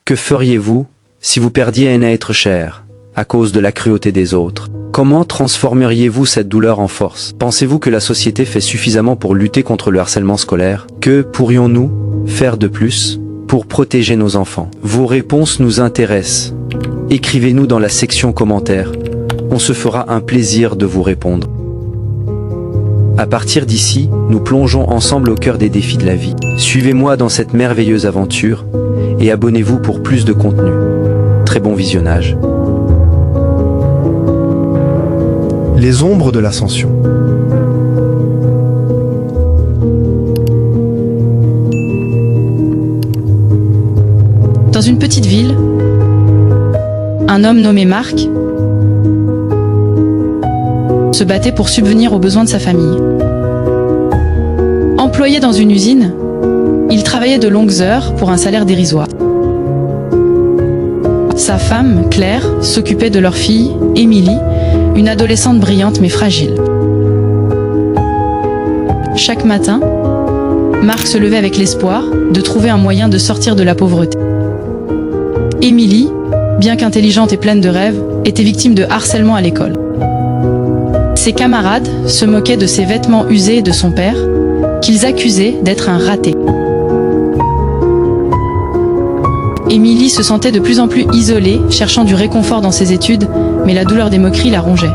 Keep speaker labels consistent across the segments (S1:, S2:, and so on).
S1: Que feriez-vous si vous perdiez un être cher à cause de la cruauté des autres? Comment transformeriez-vous cette douleur en force? Pensez-vous que la société fait suffisamment pour lutter contre le harcèlement scolaire? Que pourrions-nous faire de plus pour protéger nos enfants? Vos réponses nous intéressent. Écrivez-nous dans la section commentaires. On se fera un plaisir de vous répondre. À partir d'ici, nous plongeons ensemble au cœur des défis de la vie. Suivez-moi dans cette merveilleuse aventure et abonnez-vous pour plus de contenu. Très bon visionnage.
S2: Les ombres de l'ascension.
S3: Dans une petite ville, un homme nommé Marc se battait pour subvenir aux besoins de sa famille. Employé dans une usine, il travaillait de longues heures pour un salaire dérisoire. Sa femme, Claire, s'occupait de leur fille, Émilie, une adolescente brillante mais fragile. Chaque matin, Marc se levait avec l'espoir de trouver un moyen de sortir de la pauvreté. Émilie, bien qu'intelligente et pleine de rêves, était victime de harcèlement à l'école. Ses camarades se moquaient de ses vêtements usés et de son père, qu'ils accusaient d'être un raté. Émilie se sentait de plus en plus isolée, cherchant du réconfort dans ses études, mais la douleur des moqueries la rongeait.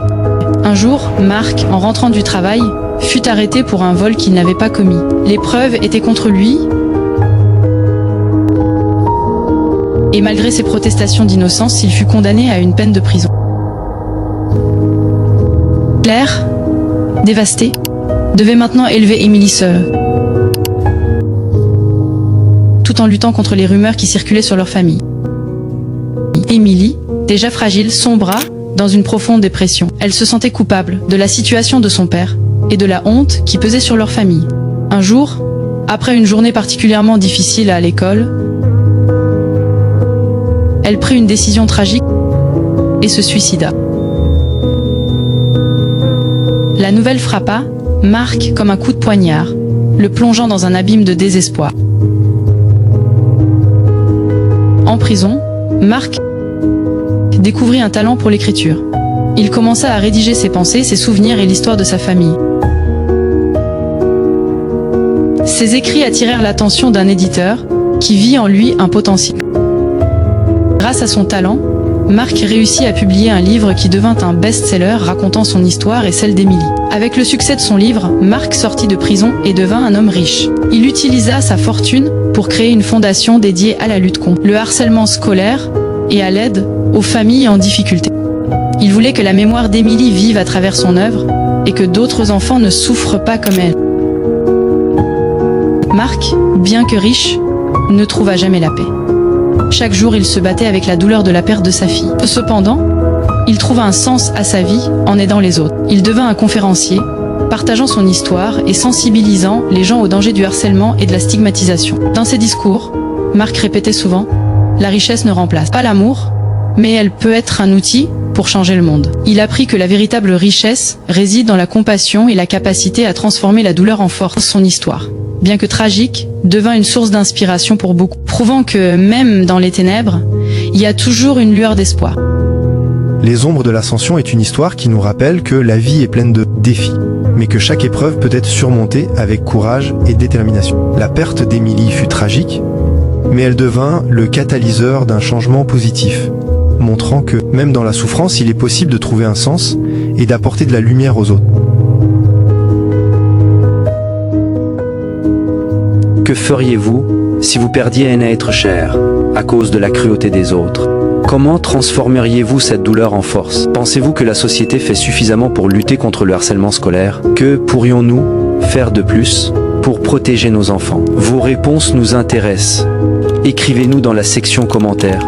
S3: Un jour, Marc, en rentrant du travail, fut arrêté pour un vol qu'il n'avait pas commis. Les preuves étaient contre lui, et malgré ses protestations d'innocence, il fut condamné à une peine de prison. Claire, dévastée, devait maintenant élever Émilie seule, tout en luttant contre les rumeurs qui circulaient sur leur famille. Émilie, déjà fragile, sombra dans une profonde dépression. Elle se sentait coupable de la situation de son père et de la honte qui pesait sur leur famille. Un jour, après une journée particulièrement difficile à l'école, elle prit une décision tragique et se suicida. La nouvelle frappa Marc comme un coup de poignard, le plongeant dans un abîme de désespoir. En prison, Marc découvrit un talent pour l'écriture. Il commença à rédiger ses pensées, ses souvenirs et l'histoire de sa famille. Ses écrits attirèrent l'attention d'un éditeur qui vit en lui un potentiel. Grâce à son talent, Marc réussit à publier un livre qui devint un best-seller racontant son histoire et celle d'Émilie. Avec le succès de son livre, Marc sortit de prison et devint un homme riche. Il utilisa sa fortune pour créer une fondation dédiée à la lutte contre le harcèlement scolaire et à l'aide aux familles en difficulté. Il voulait que la mémoire d'Émilie vive à travers son œuvre et que d'autres enfants ne souffrent pas comme elle. Marc, bien que riche, ne trouva jamais la paix. Chaque jour, il se battait avec la douleur de la perte de sa fille. Cependant, il trouva un sens à sa vie en aidant les autres. Il devint un conférencier, partageant son histoire et sensibilisant les gens au danger du harcèlement et de la stigmatisation. Dans ses discours, Marc répétait souvent « La richesse ne remplace pas l'amour, mais elle peut être un outil pour changer le monde ». Il apprit que la véritable richesse réside dans la compassion et la capacité à transformer la douleur en force. Son histoire, bien que tragique, devint une source d'inspiration pour beaucoup, prouvant que même dans les ténèbres, il y a toujours une lueur d'espoir.
S2: Les ombres de l'ascension est une histoire qui nous rappelle que la vie est pleine de défis, mais que chaque épreuve peut être surmontée avec courage et détermination. La perte d'Émilie fut tragique, mais elle devint le catalyseur d'un changement positif, montrant que même dans la souffrance, il est possible de trouver un sens et d'apporter de la lumière aux autres.
S1: Que feriez-vous si vous perdiez un être cher à cause de la cruauté des autres? Comment transformeriez-vous cette douleur en force? Pensez-vous que la société fait suffisamment pour lutter contre le harcèlement scolaire? Que pourrions-nous faire de plus pour protéger nos enfants? Vos réponses nous intéressent. Écrivez-nous dans la section commentaires.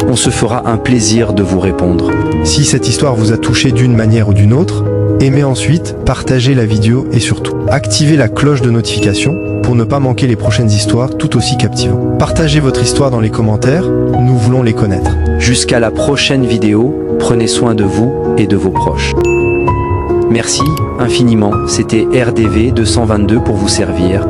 S1: On se fera un plaisir de vous répondre.
S2: Si cette histoire vous a touché d'une manière ou d'une autre, aimez ensuite, partagez la vidéo et surtout, activez la cloche de notification pour ne pas manquer les prochaines histoires tout aussi captivantes. Partagez votre histoire dans les commentaires, nous voulons les connaître.
S1: Jusqu'à la prochaine vidéo, prenez soin de vous et de vos proches. Merci infiniment, c'était RDV 222 pour vous servir.